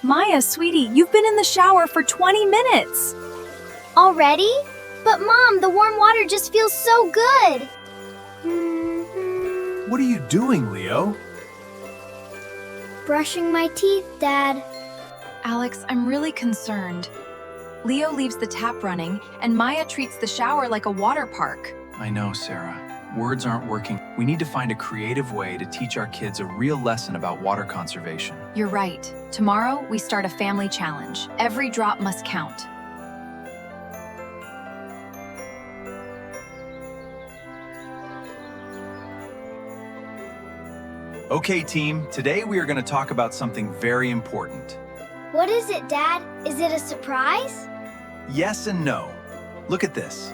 Maya, sweetie, you've been in the shower for 20 minutes. Already? But Mom, the warm water just feels so good. What are you doing, Leo? Brushing my teeth, Dad. Alex, I'm really concerned. Leo leaves the tap running, and Maya treats the shower like a water park. I know, Sarah. Words aren't working. We need to find a creative way to teach our kids a real lesson about water conservation. You're right. Tomorrow, we start a family challenge. Every drop must count. Okay, team, today we are going to talk about something very important. What is it, Dad? Is it a surprise? Yes and no. Look at this.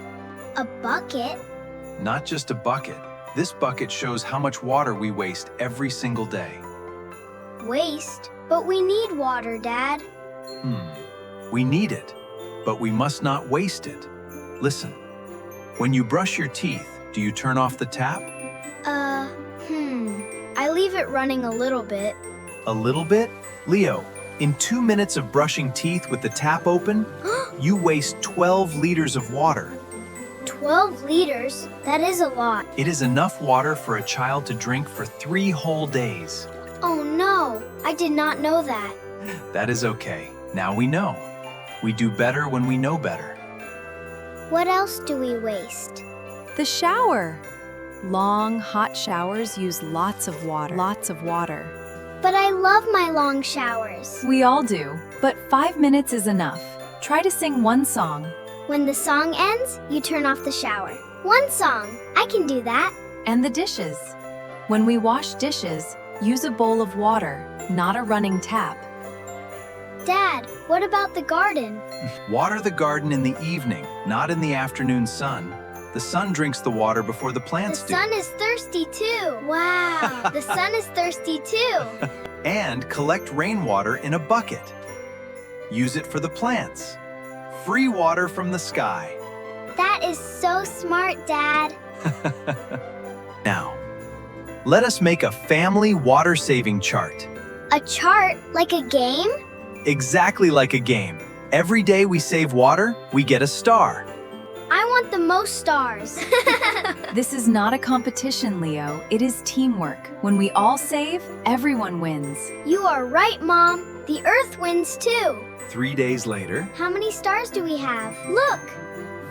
A bucket? Not just a bucket. This bucket shows how much water we waste every single day. Waste? But we need water, Dad. We need it, but we must not waste it. Listen, when you brush your teeth, do you turn off the tap? I leave it running a little bit. A little bit? Leo, in 2 minutes of brushing teeth with the tap open, you waste 12 liters of water. 12 liters? That is a lot. It is enough water for a child to drink for 3 whole days. Oh no, I did not know that. That is okay. Now we know. We do better when we know better. What else do we waste? The shower. Long, hot showers use lots of water. But I love my long showers. We all do, but 5 minutes is enough. Try to sing one song. When the song ends, you turn off the shower. One song. I can do that. And the dishes. When we wash dishes, use a bowl of water, not a running tap. Dad, what about the garden? Water the garden in the evening, not in the afternoon sun. The sun drinks the water before the plants The do. sun is thirsty too. Wow, the sun is thirsty too. And collect rainwater in a bucket. Use it for the plants. Free water from the sky. That is so smart, Dad. Now, let us make a family water-saving chart. A chart? Like a game? Exactly like a game. Every day we save water, we get a star. I want the most stars. This is not a competition, Leo. It is teamwork. When we all save, everyone wins. You are right, Mom. The Earth wins too. 3 days later, How many stars do we have? Look!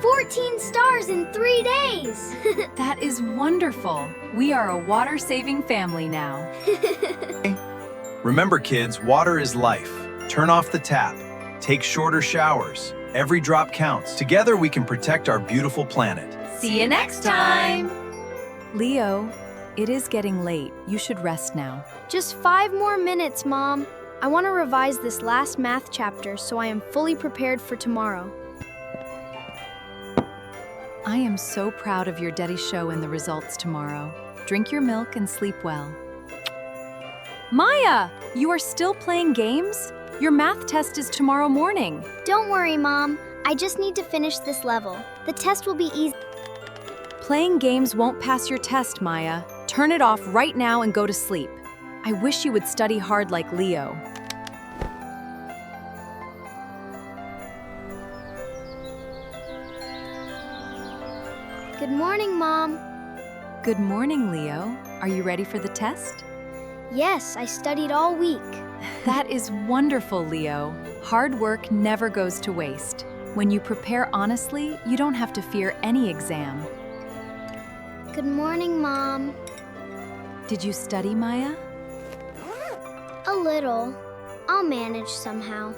14 stars in 3 days. That is wonderful. We are a water-saving family now. remember kids, water is life. Turn off the tap. Take shorter showers. Every drop counts. Together we can protect our beautiful planet. See you next time! Leo, it is getting late. You should rest now. Just 5 more minutes, Mom. I want to revise this last math chapter so I am fully prepared for tomorrow. I am so proud of your Daddy show and the results tomorrow. Drink your milk and sleep well. Maya, you are still playing games? Your math test is tomorrow morning. Don't worry, Mom. I just need to finish this level. The test will be easy. Playing games won't pass your test, Maya. Turn it off right now and go to sleep. I wish you would study hard like Leo. Good morning, Mom. Good morning, Leo. Are you ready for the test? Yes, I studied all week. That is wonderful, Leo. Hard work never goes to waste. When you prepare honestly, you don't have to fear any exam. Good morning, Mom. Did you study, Maya? A little. I'll manage somehow.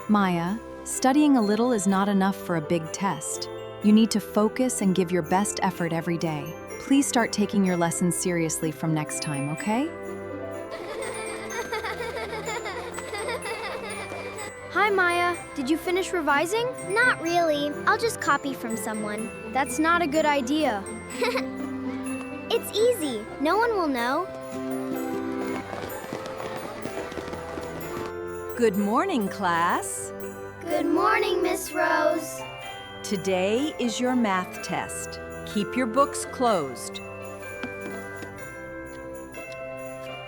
Maya, studying a little is not enough for a big test. You need to focus and give your best effort every day. Please start taking your lessons seriously from next time, okay? Hi, Maya. Did you finish revising? Not really. I'll just copy from someone. That's not a good idea. It's easy. No one will know. Good morning, class. Good morning, Miss Rose. Today is your math test. Keep your books closed.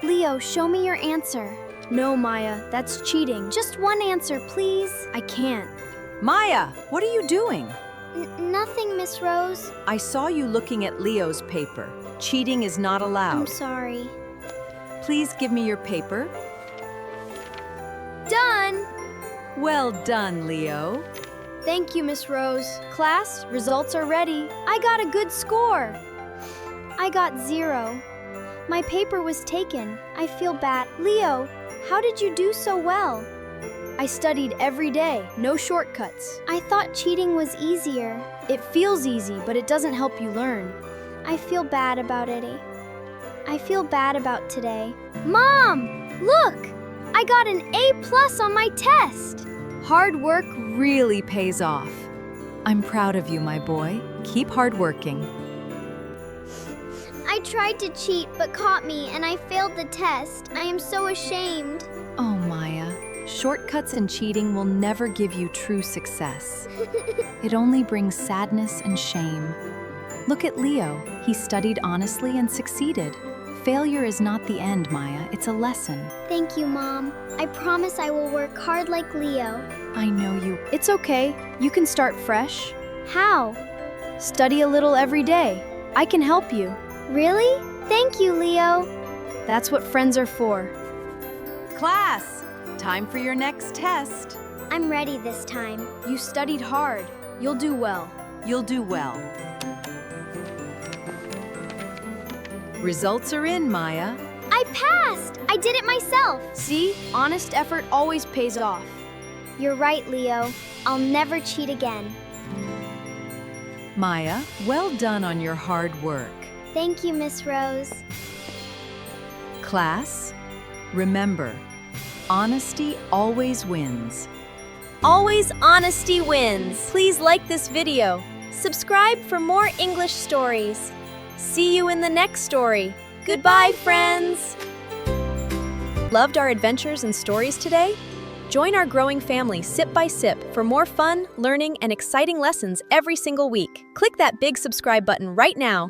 Leo, show me your answer. No, Maya, that's cheating. Just one answer, please. I can't. Maya, what are you doing? Nothing, Miss Rose. I saw you looking at Leo's paper. Cheating is not I'm allowed. sorry. Please give me your paper. Done! Well done, Leo. Thank you, Miss Rose. Class, results are ready. I got a good score. I got 0. My paper was taken. I feel bad. Leo, how did you do so well? I studied every day, no shortcuts. I thought cheating was easier. It feels easy, but it doesn't help you learn. I feel bad about it. I feel bad about today. Mom, look! I got an A+ on my test. Hard work really pays off. I'm proud of you, my boy. Keep hard working. I tried to cheat but caught me and I failed the test. I am so ashamed. Oh, Maya, shortcuts and cheating will never give you true success. It only brings sadness and shame. Look at Leo. He studied honestly and succeeded. Failure is not the end, Maya. It's a lesson. Thank you, Mom. I promise I will work hard like Leo. I know you. It's okay. You can start fresh. How? Study a little every day. I can help you. Really? Thank you, Leo. That's what friends are for. Class, time for your next test. I'm ready this time. You studied hard. You'll do well. You'll do well. Results are in, Maya. I passed! I did it myself. See? Honest effort always pays off. You're right, Leo. I'll never cheat again. Maya, well done on your hard work. Thank you, Miss Rose. Class, remember, honesty always wins. Always honesty wins. Please like this video. Subscribe for more English stories. See you in the next story. Goodbye, friends. Loved our adventures and stories today? Join our growing family Sip by Sip for more fun, learning, and exciting lessons every single week. Click that big subscribe button right now